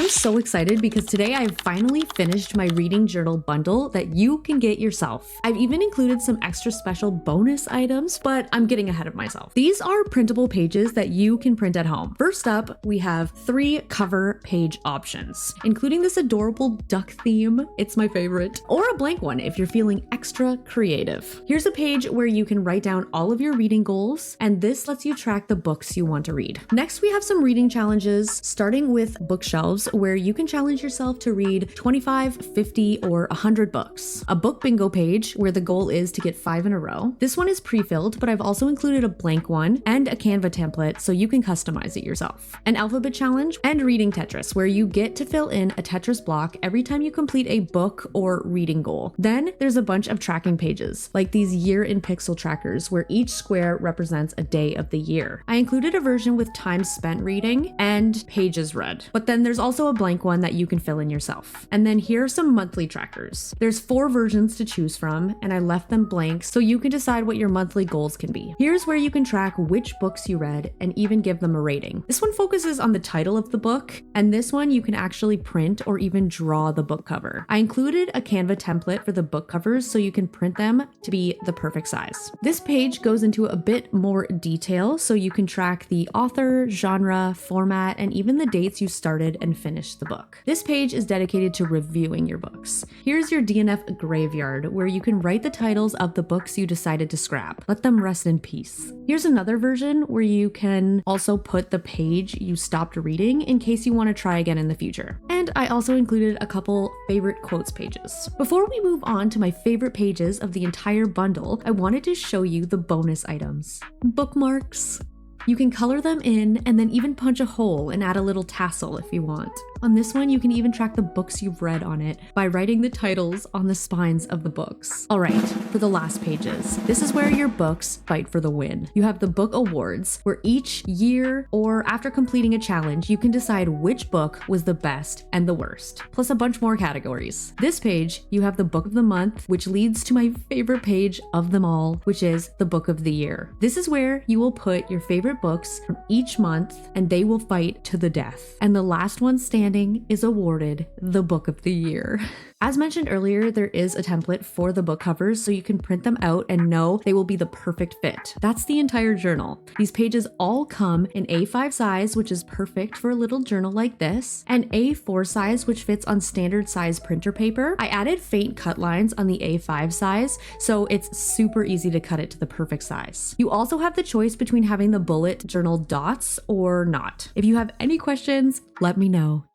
I'm so excited because today I've finally finished my reading journal bundle that you can get yourself. I've even included some extra special bonus items, but I'm getting ahead of myself. These are printable pages that you can print at home. First up, we have 3 cover page options, including this adorable duck theme, it's my favorite, or a blank one if you're feeling extra creative. Here's a page where you can write down all of your reading goals, and this lets you track the books you want to read. Next, we have some reading challenges, starting with bookshelves, where you can challenge yourself to read 25, 50, or 100 books. A book bingo page where the goal is to get 5 in a row. This one is pre-filled, but I've also included a blank one and a Canva template so you can customize it yourself. An alphabet challenge and reading Tetris, where you get to fill in a Tetris block every time you complete a book or reading goal. Then there's a bunch of tracking pages, like these year in pixel trackers, where each square represents a day of the year. I included a version with time spent reading and pages read, but then there's also a blank one that you can fill in yourself. And then here are some monthly trackers. There's 4 versions to choose from, and I left them blank so you can decide what your monthly goals can be. Here's where you can track which books you read and even give them a rating. This one focuses on the title of the book, and this one you can actually print or even draw the book cover. I included a Canva template for the book covers so you can print them to be the perfect size. This page goes into a bit more detail so you can track the author, genre, format, and even the dates you started and finished the book. This page is dedicated to reviewing your books. Here's your DNF graveyard, where you can write the titles of the books you decided to scrap. Let them rest in peace. Here's another version where you can also put the page you stopped reading in case you want to try again in the future. And I also included a couple favorite quotes pages. Before we move on to my favorite pages of the entire bundle, I wanted to show you the bonus items. Bookmarks. You can color them in and then even punch a hole and add a little tassel if you want. On this one, you can even track the books you've read on it by writing the titles on the spines of the books. All right, for the last pages, this is where your books fight for the win. You have the book awards, where each year or after completing a challenge, you can decide which book was the best and the worst, plus a bunch more categories. This page, you have the book of the month, which leads to my favorite page of them all, which is the book of the year. This is where you will put your favorite books from each month and they will fight to the death. And the last one standing is awarded the book of the year. As mentioned earlier, there is a template for the book covers so you can print them out and know they will be the perfect fit. That's the entire journal. These pages all come in A5 size, which is perfect for a little journal like this, and A4 size, which fits on standard size printer paper. I added faint cut lines on the A5 size, so it's super easy to cut it to the perfect size. You also have the choice between having the bullet journal dots or not. If you have any questions, let me know.